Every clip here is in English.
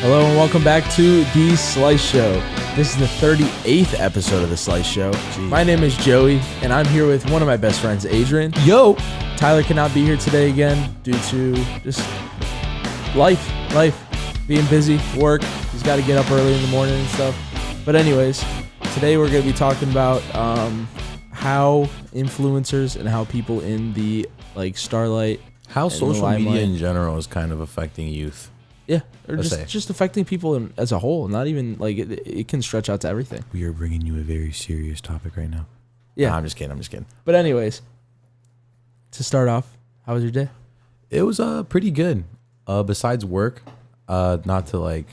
Hello and welcome back to The Slice Show. This is the 38th episode of The Slice Show. Jeez. My name is Joey, and I'm here with one of my best friends, Adrian. Yo! Tyler cannot be here today again due to just life, being busy, work. He's got to get up early in the morning and stuff. But anyways, today we're going to be talking about how influencers and how people in the starlight, How social media in general is kind of affecting youth. yeah, or just affecting people as a whole. Not even it can stretch out to everything. We are bringing you a very serious topic right now. Yeah, Nah, I'm just kidding. But anyways, to start off, how was your day? It was pretty good. Besides work, not to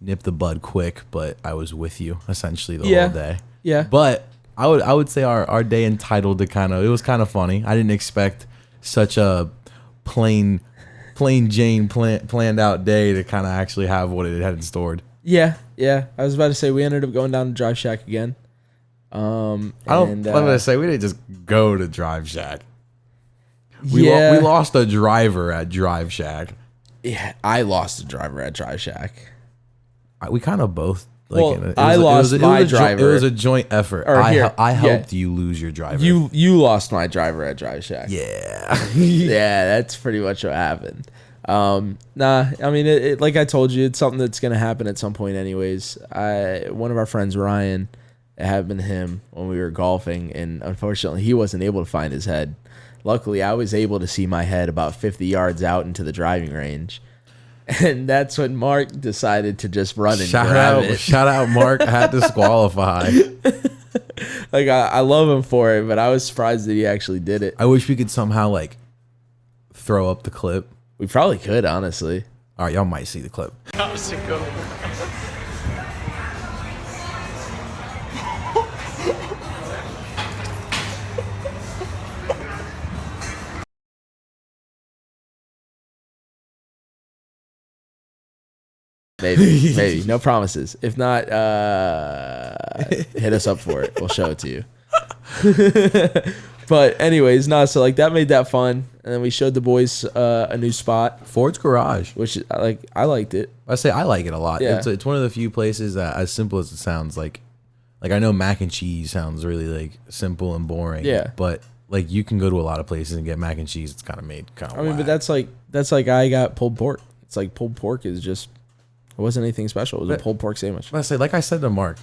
nip the bud quick, but I was with you essentially the whole day. Yeah. But I would say our day entitled to it was kind of funny. I didn't expect such a plain Jane planned out day to kind of actually have what it had stored. Yeah. I was about to say we ended up going down to Drive Shack again. I'm gonna say we didn't just go to Drive Shack. We lost a driver at Drive Shack. Yeah, I lost a driver at Drive Shack. We kind of both. I lost my driver. It was a joint effort. I helped you lose your driver. You lost my driver at Drive Shack. Yeah. Yeah, that's pretty much what happened. I mean, it like I told you, it's something that's gonna happen at some point, anyways. One of our friends, Ryan, it happened to him when we were golfing, and unfortunately, he wasn't able to find his head. Luckily, I was able to see my head about 50 yards out into the driving range. And that's when Mark decided to just run and grab it. Shout out, Mark. I had to disqualify. I love him for it, but I was surprised that he actually did it. I wish we could somehow throw up the clip. We probably could, honestly. All right, y'all might see the clip. How's it go? Maybe. No promises. If not, hit us up for it. We'll show it to you. But anyways, so that made that fun. And then we showed the boys a new spot. Ford's Garage. Which I liked it. I say I like it a lot. Yeah. It's one of the few places that, as simple as it sounds, like I know mac and cheese sounds really simple and boring. Yeah. But you can go to a lot of places and get mac and cheese. It's kind of made kind of. I mean, but that's like I got pulled pork. It's like pulled pork is just. It wasn't anything special. It was a pulled pork sandwich. I say, like I said to Mark,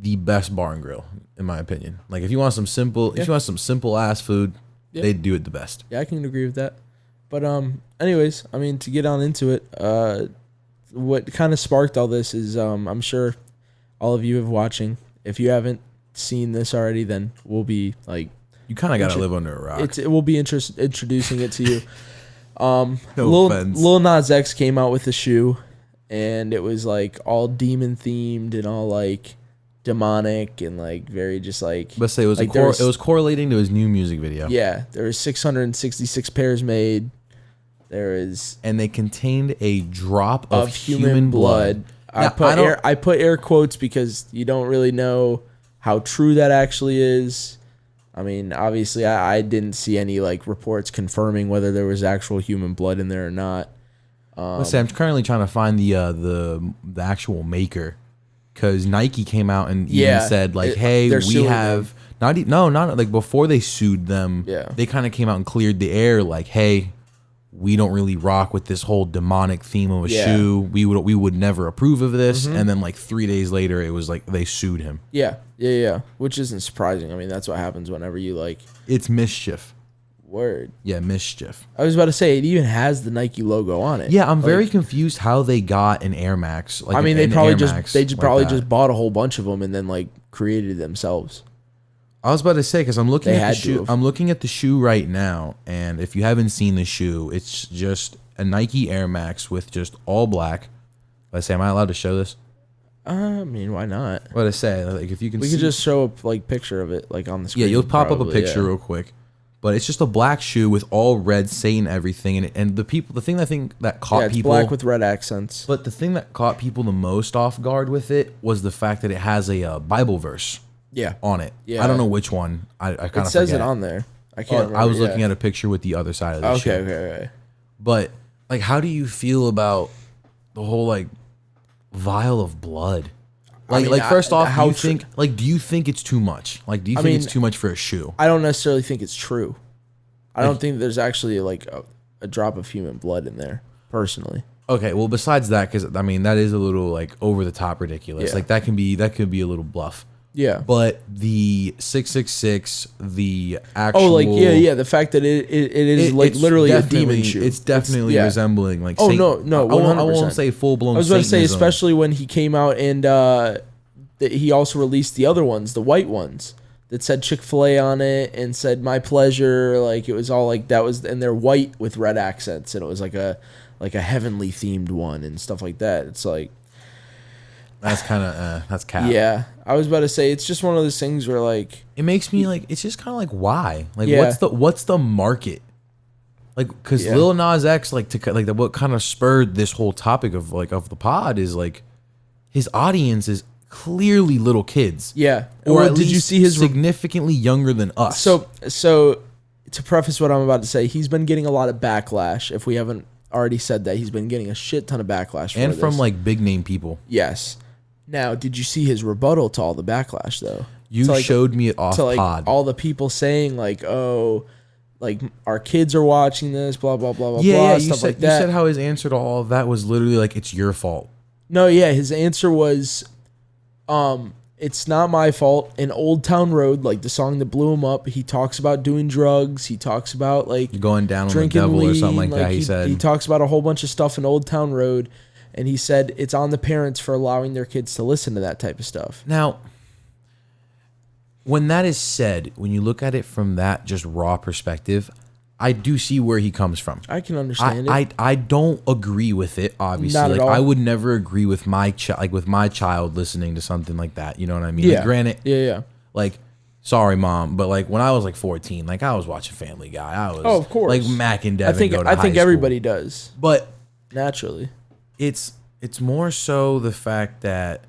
the best bar and grill, in my opinion. If you want some simple ass food, they do it the best. Yeah, I can agree with that. But anyways, I mean, to get on into it, what kind of sparked all this is I'm sure all of you have watching. If you haven't seen this already, then we'll be you kind of got to live under a rock. We'll be introducing it to you. No offense. Lil Nas X came out with a shoe. And it was all demon themed and all demonic and very just Let's say it was correlating to his new music video. Yeah, there was 666 pairs made. And they contained a drop of human blood. I put air quotes because you don't really know how true that actually is. I mean, obviously, I didn't see any reports confirming whether there was actual human blood in there or not. Let's say I'm currently trying to find the actual maker, because Nike came out and even said hey, we have them. Before they sued them. Yeah. They kind of came out and cleared the air hey, we don't really rock with this whole demonic theme of a shoe. We would never approve of this. Mm-hmm. And then 3 days later, it was they sued him. Yeah. Which isn't surprising. I mean, that's what happens whenever you It's mischief. Word. Yeah, mischief. I was about to say, it even has the Nike logo on it. Yeah, I'm very confused how they got an Air Max. I mean, they probably just bought a whole bunch of them and then created it themselves. I was about to say, because I'm looking at the shoe. I'm looking at the shoe right now, and if you haven't seen the shoe, it's just a Nike Air Max with just all black. Let's say, am I allowed to show this? I mean, why not? What I say, if you can, we could just show a picture of it on the screen. Yeah, you'll pop up a picture real quick. But it's just a black shoe with all red saying everything, and the thing I think that caught people, black with red accents. But the thing that caught people the most off guard with it was the fact that it has a Bible verse. On it. Yeah. I don't know which one. I kind of forget. It says it on there. I can't remember. I was looking at a picture with the other side of the shoe. Okay. But how do you feel about the whole like vial of blood. I mean, First off, how do you think it's too much? Like, do you think it's too much for a shoe? I don't necessarily think it's true. I don't think there's actually like a drop of human blood in there, personally. Okay, well, besides that, because I mean that is a little like over the top ridiculous. Yeah. Like that could be a little bluff. Yeah. But the 666, the actual the fact that it is like literally a demon shoe. It's definitely resembling like. Oh no, 100%. I won't say full blown. I was about to say, especially when he came out and he also released the other ones, the white ones that said Chick-fil-A on it and said "My pleasure." Like it was all like that was, and they're white with red accents, and it was like a heavenly themed one and stuff like that. It's like. That's kind of that's cap. Yeah, I was about to say it's just one of those things where like it makes me like it's just kind of like why like Yeah. what's the market like because Lil Nas X like what kind of spurred this whole topic of the pod is like his audience is clearly little kids. Yeah, or at did least you see his significantly younger than us? So to preface what I'm about to say, he's been getting a lot of backlash. If we haven't already said that, he's been getting a shit ton of backlash and this. from like big name people. Yes. Now, did you see his rebuttal to all the backlash, though? You showed me it off to like pod. all the people saying like, "Oh, like our kids are watching this," blah blah blah blah yeah, blah, yeah, stuff like that. You said how his answer to all of that was literally like, "It's your fault." No, yeah, his answer was, "It's not my fault." In Old Town Road, like the song that blew him up, he talks about doing drugs. He talks about like You're going down on the drinking devil weed, or something like that. He said he talks about a whole bunch of stuff in Old Town Road. And he said it's on the parents for allowing their kids to listen to that type of stuff. Now, when that is said, when you look at it from that just raw perspective, I do see where he comes from. I can understand it. I don't agree with it, obviously. Not at like all. I would never agree with my child listening to something like that. You know what I mean? Yeah. Like, granted, Yeah. like, sorry, mom, but like when I was like 14, like I was watching Family Guy. I was of course. like Mac and Devin. I think everybody does. But Naturally. it's more so the fact that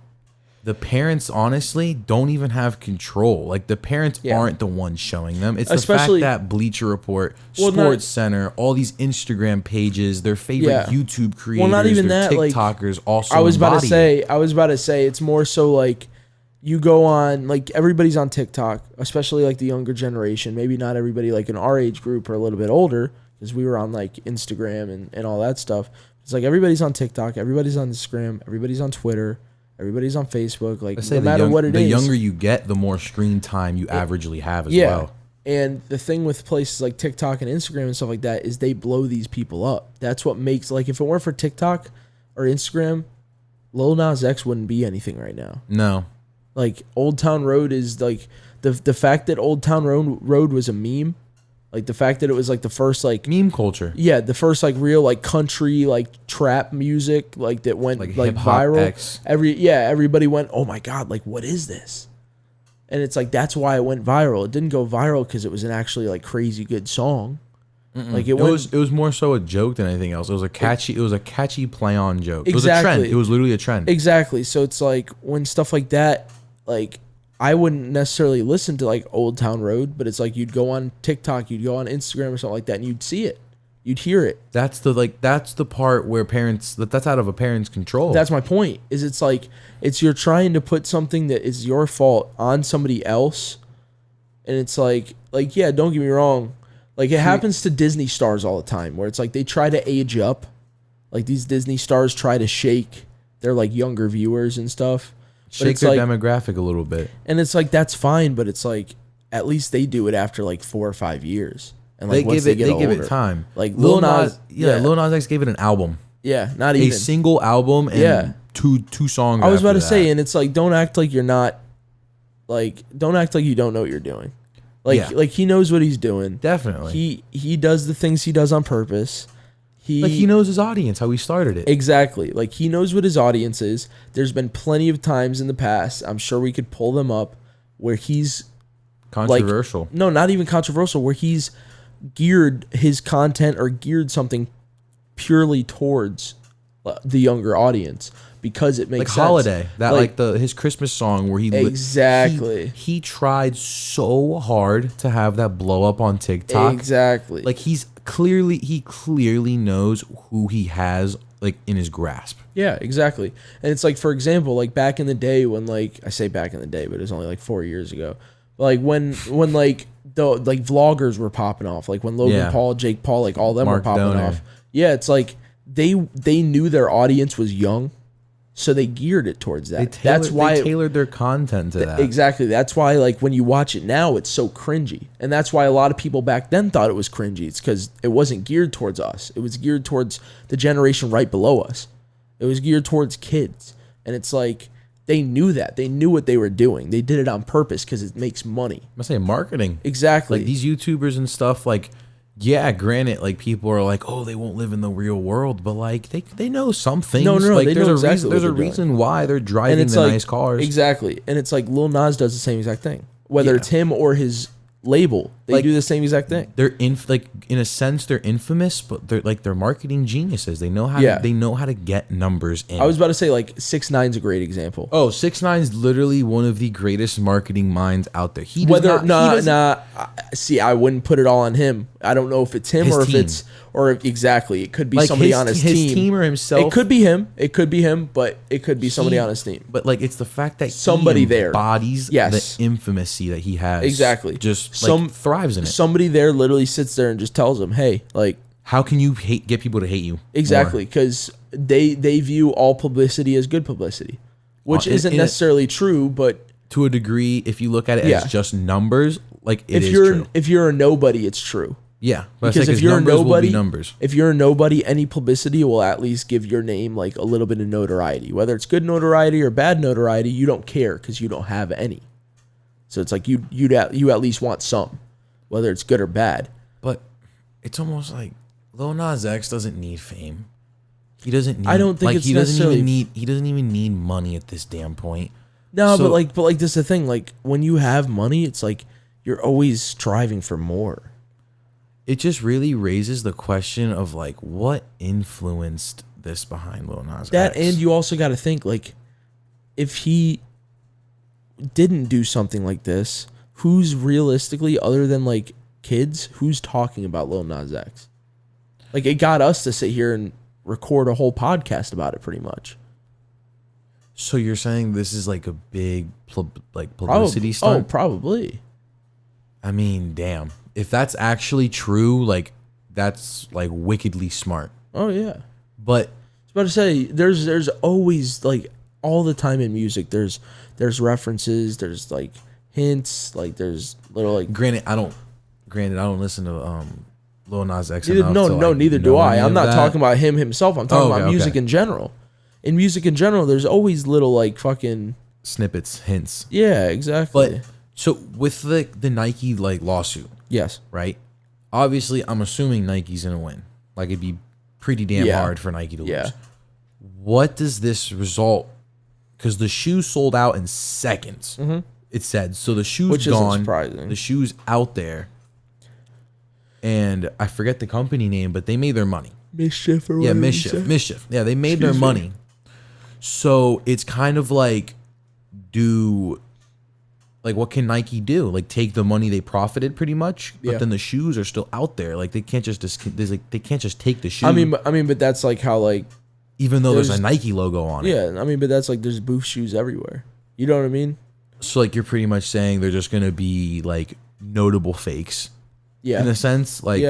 the parents honestly don't even have control. Like the parents aren't the ones showing them. It's Especially, the fact that Bleacher Report, Sports Center, all these Instagram pages, their favorite YouTube creators, not even their that, like, TikTokers also. I was about to embody say it's more so like you go on, like everybody's on TikTok, especially like the younger generation. Maybe not everybody like in our age group or a little bit older, because we were on like Instagram and all that stuff. It's like everybody's on TikTok, everybody's on Instagram, everybody's on Twitter, everybody's on Facebook. Like no matter what it is. The younger you get, the more screen time you averagely have as well. And the thing with places like TikTok and Instagram and stuff like that is they blow these people up. That's what makes, like, if it weren't for TikTok or Instagram, Lil Nas X wouldn't be anything right now. No. Like, Old Town Road is, like, the fact that Old Town Road was a meme, like, the fact that it was, like, the first, like... Meme culture. Yeah, the first, like, real, like, country, like, trap music, like, that went, like viral. X. Everybody went, oh, my God, like, what is this? And it's like, that's why it went viral. It didn't go viral because it was an actually like crazy good song. Like it was more so a joke than anything else. It was a catchy play on joke. It was a trend. It was literally a trend. Exactly. So it's like when stuff like that, like I wouldn't necessarily listen to like Old Town Road, but it's like you'd go on TikTok, you'd go on Instagram or something like that, and you'd see it. You'd hear it. That's the part where that's out of a parent's control. That's my point. Is it's like you're trying to put something that is your fault on somebody else, and it's like yeah, don't get me wrong, like it happens to Disney stars all the time, where it's like they try to age up, like these Disney stars try to shake their like younger viewers and stuff, shake their demographic a little bit, and it's like that's fine, but it's like at least they do it after like 4 or 5 years. And like they give it time. Like Lil Nas X gave it an album. Yeah, not even a single album and two songs. I was about to say, and it's like don't act like you're not, like don't act like you don't know what you're doing. Like he knows what he's doing. Definitely. He does the things he does on purpose. He knows his audience, how he started it. Exactly. Like he knows what his audience is. There's been plenty of times in the past, I'm sure we could pull them up, where he's controversial. Like, no, not even controversial, where he's geared his content or geared something purely towards the younger audience because it makes like sense. Holiday, that like his Christmas song where he tried so hard to have that blow up on TikTok. Exactly. Like he clearly knows who he has like in his grasp. Yeah, exactly. And it's like, for example, like back in the day when, like, I say back in the day, but it was only like 4 years ago. Like when like the like vloggers were popping off, like when Logan Paul, Jake Paul, like all them Mark were popping Donner. off. Yeah, it's like they knew their audience was young, so they geared it towards that. That's why they tailored their content to that. Exactly. That's why, like, when you watch it now, it's so cringy. And that's why a lot of people back then thought it was cringy. It's because it wasn't geared towards us. It was geared towards the generation right below us. It was geared towards kids. And it's like, they knew that. They knew what they were doing. They did it on purpose because it makes money. I'm saying marketing. Exactly. Like these YouTubers and stuff, like, yeah, granted, like people are like, oh, they won't live in the real world, but like they know some things. No, like they know exactly there's a reason why they're driving the like, nice cars. Exactly. And it's like Lil Nas does the same exact thing. Whether it's him or his label, they like, do the same exact thing. They're in a sense they're infamous, but they're marketing geniuses. They know how to get numbers in. I was about to say, like, 6ix9ine's a great example. Oh, 6ix9ine's literally one of the greatest marketing minds out there. See, I wouldn't put it all on him. I don't know if it's him or if it's exactly. It could be like somebody on his team or himself. It could be him. It could be him, but it could be somebody on his team. But like, it's the fact that somebody he there embodies the infamacy that he has. Exactly. Just thrives in it. Somebody there literally sits there and just tells him, "Hey, like, how can you get people to hate you?" Exactly, because they view all publicity as good publicity, which isn't necessarily true, but to a degree, if you look at it as just numbers, like if you're a nobody, it's true. Yeah, because if you're a nobody, if you're a nobody, any publicity will at least give your name like a little bit of notoriety. Whether it's good notoriety or bad notoriety, you don't care because you don't have any. So it's like you at least want some, whether it's good or bad. But it's almost like Lil Nas X doesn't need fame. He doesn't need. I don't think he doesn't even need money at this damn point. No, so, but like this is the thing. Like when you have money, it's like you're always striving for more. It just really raises the question of like what influenced this behind Lil Nas X. And you also got to think like if he didn't do something like this, who's realistically other than like kids, who's talking about Lil Nas X? Like it got us to sit here and record a whole podcast about it pretty much. So you're saying this is like a big publicity stunt? Oh, probably. I mean, damn. If that's actually true, like that's like wickedly smart. Oh yeah. But I was about to say there's always like all the time in music there's references, there's like hints, like there's little like granted I don't listen to Lil Nas X neither, enough neither do I. I'm not talking about him himself. I'm talking about music in general. In music in general, there's always little like fucking snippets, hints. Yeah, exactly. But so with the Nike like lawsuit, yes, right? Obviously, I'm assuming Nike's gonna win. Like it'd be pretty damn hard for Nike to lose. What does this result? Because the shoe sold out in seconds. Mm-hmm. It said so. The shoe's which gone. Isn't surprising. The shoe's out there, and I forget the company name, but they made their money. Mischief or Mischief. Yeah, they made their money. So it's kind of like, what can Nike do? Like take the money they profited pretty much, but then the shoes are still out there. Like they can't just they can't just take the shoe. I mean, but that's like how like even though there's a Nike logo on it. Yeah, I mean, but that's like there's booth shoes everywhere. You know what I mean? So like you're pretty much saying they're just gonna be like notable fakes. Yeah. In a sense, like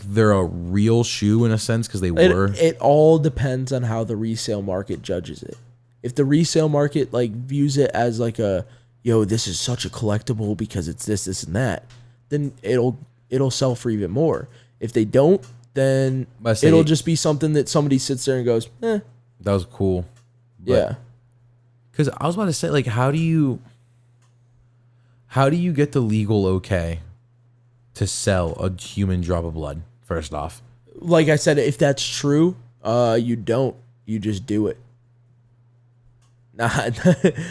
they're a real shoe in a sense because they were. It all depends on how the resale market judges it. If the resale market like views it as like this is such a collectible because it's this and that, then it'll sell for even more. If they don't, then it'll just be something that somebody sits there and goes, "That was cool." But, yeah. Because I was about to say, like, how do you get the legal okay to sell a human drop of blood? First off, like I said, if that's true, you just do it. Nah,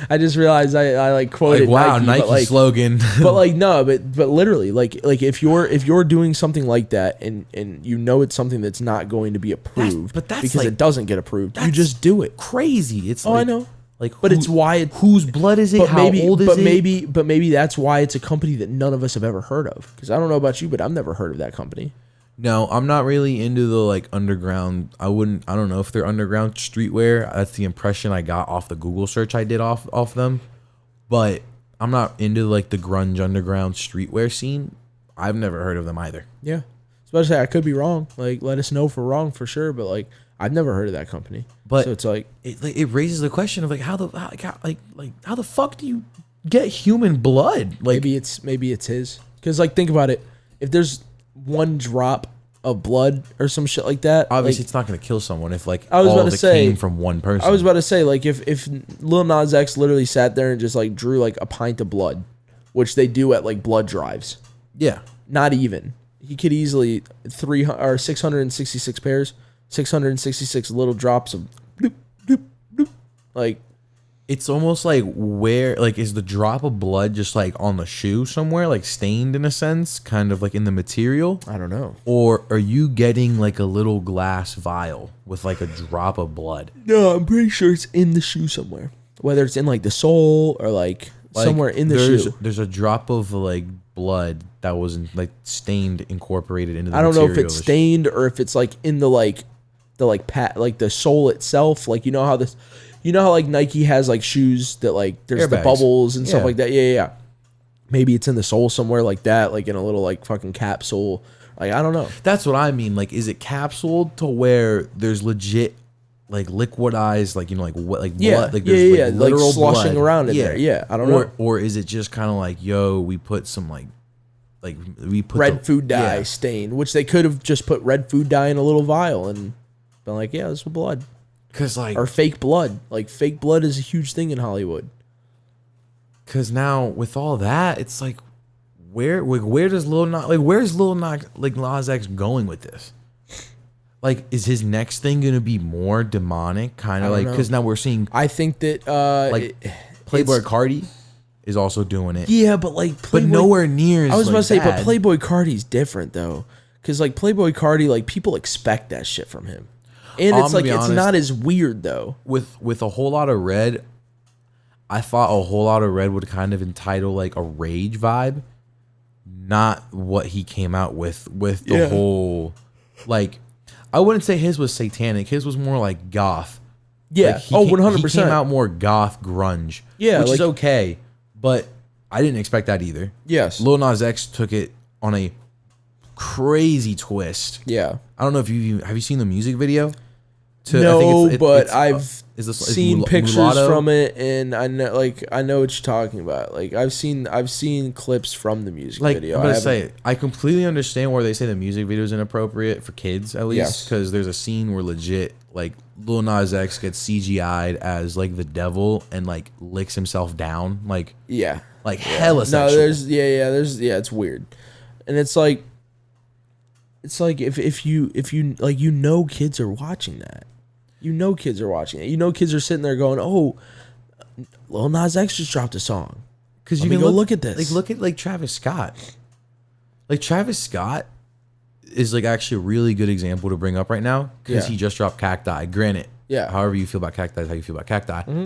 I just realized I like quoted Nike slogan. but literally like if you're doing something like that and you know it's something that's not going to be approved because it doesn't get approved, you just do it. Crazy. It's I know. Like, but it's why whose blood is it? How old is it? But maybe that's why it's a company that none of us have ever heard of. Because I don't know about you, but I've never heard of that company. No, I'm not really into the like underground. I don't know if they're underground streetwear. That's the impression I got off the Google search I did off them. But I'm not into like the grunge underground streetwear scene. I've never heard of them either. Yeah. So I was about to say, I could be wrong. Like, let us know if we're wrong for sure. But like, I've never heard of that company. But so it's like it raises the question of like how the fuck do you get human blood? Like maybe it's his. Because like, think about it. If there's one drop of blood or some shit like that, obviously like, it's not going to kill someone if like I was all about of to it say, came from one person. I was about to say, like, if Lil Nas X literally sat there and just like drew like a pint of blood, which they do at like blood drives. Yeah. Not even. He could easily 666 pairs, 666 little drops of bloop, bloop, bloop. Like, it's almost like where like is the drop of blood just like on the shoe somewhere, like stained in a sense, kind of like in the material? I don't know. Or are you getting like a little glass vial with like a drop of blood? No, I'm pretty sure it's in the shoe somewhere. Whether it's in like the sole or like somewhere in the shoe. There's a drop of like blood that wasn't like stained, incorporated into the I don't know material. if it's stained or if it's like in the like the sole itself. Like, you know how like Nike has like shoes that like there's the Airbags. bubbles and stuff Yeah. like that. Yeah. Maybe it's in the sole somewhere like that, like in a little like fucking capsule. Like, I don't know. That's what I mean. Like, is it capsuled to where there's legit like liquidized, like, you know, like what, like blood, like there's like literal sloshing blood. around in there. Yeah, I don't know. Or is it just kind of like, yo, we put some like we put Red food dye yeah. stain, which they could have just put red food dye in a little vial and been like, yeah, this is blood. Because like, Or fake blood. Like, fake blood is a huge thing in Hollywood. because now with all that, it's like, where does Lil Nas, like, where's Lil Nas X going with this? Like, is his next thing gonna be more demonic, kind of like? Because now we're seeing, I think that like, Playboy Cardi is also doing it. Yeah, but like, But nowhere near. I was about to say, bad. but Playboy Cardi's different though, because like Playboy Cardi, like people expect that shit from him, and it's like it's not as weird though. With a whole lot of red, I thought a whole lot of red would kind of entitle like a rage vibe, not what he came out with the whole like. I wouldn't say his was satanic. His was more like goth. Yeah. Like 100%. He came out more goth grunge. Yeah, which like, is okay, but I didn't expect that either. Yes. Lil Nas X took it on a crazy twist. Yeah. I don't know if have you seen the music video? No, but I've is seen pictures Mulatto? from it, and I know what you're talking about. Like, I've seen clips from the music Like, video. I'm gonna say, I completely understand where they say the music video is inappropriate for kids, at least, Yes. because there's a scene where legit, like, Lil Nas X gets CGI'd as like the devil and like licks himself down, like hella sexual. No, there's it's weird, and it's like if you like, you know, kids are watching that. You know, kids are watching it. You know, kids are sitting there going, "Oh, Lil Nas X just dropped a song." Because you can go look at this. Like, look at like Travis Scott. Like, Travis Scott is like actually a really good example to bring up right now because he just dropped Cacti. Granted, however you feel about Cacti is how you feel about Cacti. Mm-hmm.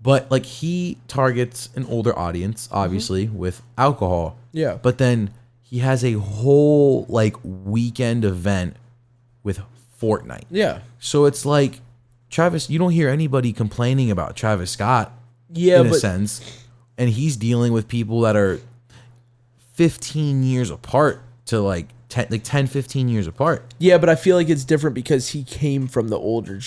But like, he targets an older audience, obviously, with alcohol. Yeah. But then he has a whole like weekend event with Fortnite. Yeah. So it's like, Travis, you don't hear anybody complaining about Travis Scott in a sense. And he's dealing with people that are 15 years apart to like 10, 15 years apart. Yeah, but I feel like it's different because he came from the older,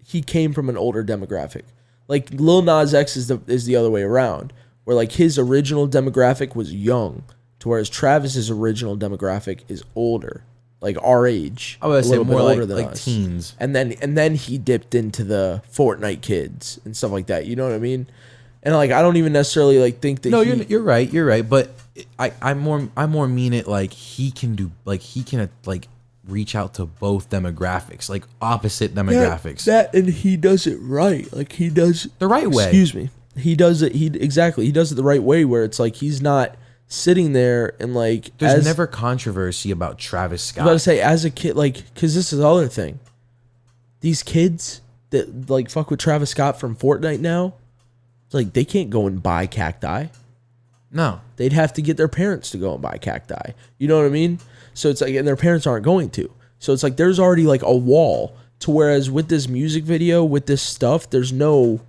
he came from an older demographic. Like, Lil Nas X is the other way around, where like his original demographic was young, to whereas Travis's original demographic is older, like our age. I would say more older like us. teens. And then he dipped into the Fortnite kids and stuff like that. You know what I mean? And like, I don't even necessarily like think that. No, you're right. But I more mean it like he can reach out to both demographics, like opposite demographics. And he does it right. Like, he does the right way. Excuse me. He does it. He does it the right way, where it's like he's not sitting there and like. There's never controversy about Travis Scott. I was about to say, as a kid, like, because this is the other thing. These kids that like fuck with Travis Scott from Fortnite now, it's like they can't go and buy Cacti. No. They'd have to get their parents to go and buy cacti. You know what I mean? So it's like, and their parents aren't going to. So it's like there's already like a wall to whereas with this music video, with this stuff, there's no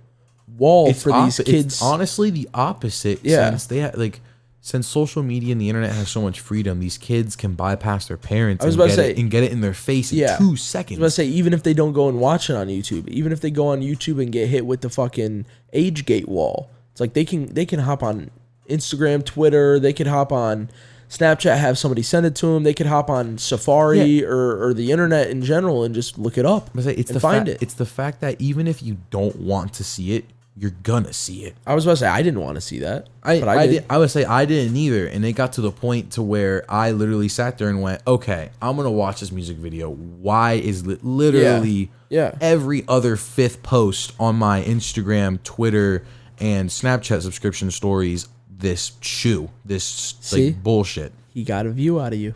wall for these kids. It's honestly the opposite. Yeah. Since they since social media and the internet has so much freedom, these kids can bypass their parents and get it in their face in 2 seconds. I was about to say, even if they don't go and watch it on YouTube, even if they go on YouTube and get hit with the fucking age gate wall, it's like they can hop on Instagram, Twitter, they could hop on Snapchat, have somebody send it to them. They could hop on Safari or the internet in general and just look it up and find it. It's the fact that even if you don't want to see it, you're gonna see it. I was about to say I didn't want to see that, but I would say I didn't either, and it got to the point to where I literally sat there and went, "Okay, I'm gonna watch this music video. Why is literally every other 5th post on my Instagram, Twitter, and Snapchat subscription stories this like bullshit?" He got a view out of you.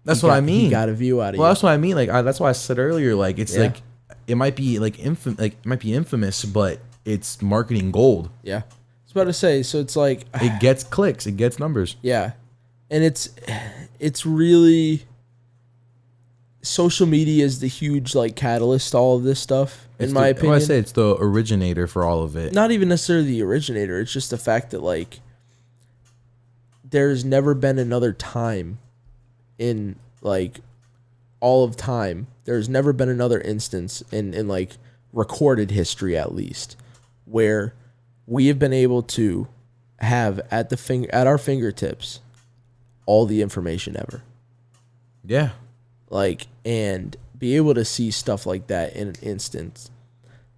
That's what I mean. He got a view out of you. Well, that's what I mean. Like that's why I said earlier. Like it's like it might be infamous, but it's marketing gold. Yeah, I was about to say. So it's like it gets clicks, it gets numbers. Yeah, and it's really social media is the huge like catalyst to all of this stuff. In my opinion, I say it's the originator for all of it. Not even necessarily the originator. It's just the fact that like there's never been another time in like all of time. There's never been another instance in like recorded history at least where we have been able to have at our fingertips all the information ever. Yeah. Like, and be able to see stuff like that in an instant.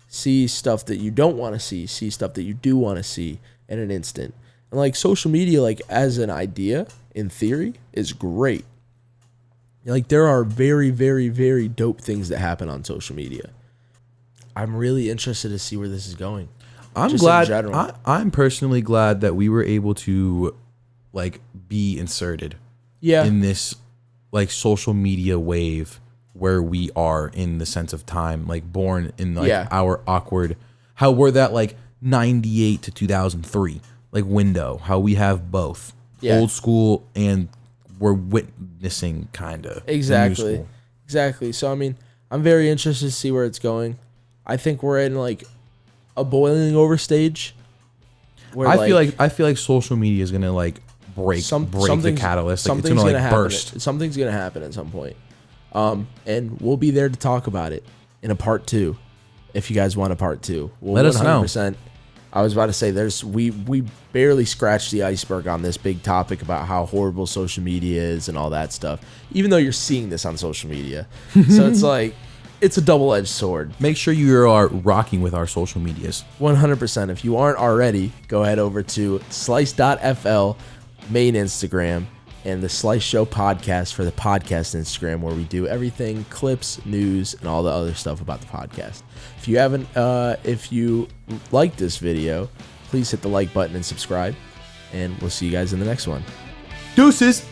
See stuff that you don't want to see stuff that you do want to see in an instant. And like social media, like as an idea, in theory, is great. Like there are very, very, very dope things that happen on social media. I'm really interested to see where this is going. I'm personally glad that we were able to like be inserted in this like social media wave where we are in the sense of time, like born in like our awkward, how we're that like 98 to 2003 like window, how we have both old school and we're witnessing kind of exactly. So I mean, I'm very interested to see where it's going. I think we're in like a boiling over stage. Where I feel like social media is gonna like break the catalyst. Like, it's gonna like burst. Something's gonna happen at some point. And we'll be there to talk about it in a part 2. If you guys want a part 2, let us know. I was about to say we barely scratched the iceberg on this big topic about how horrible social media is and all that stuff. Even though you're seeing this on social media, so it's like it's a double-edged sword. Make sure you are rocking with our social medias. 100%. If you aren't already, go head over to slice.fl main Instagram and the Slice Show podcast for the podcast Instagram, where we do everything, clips, news, and all the other stuff about the podcast. If you like this video, please hit the like button and subscribe, and we'll see you guys in the next one. Deuces!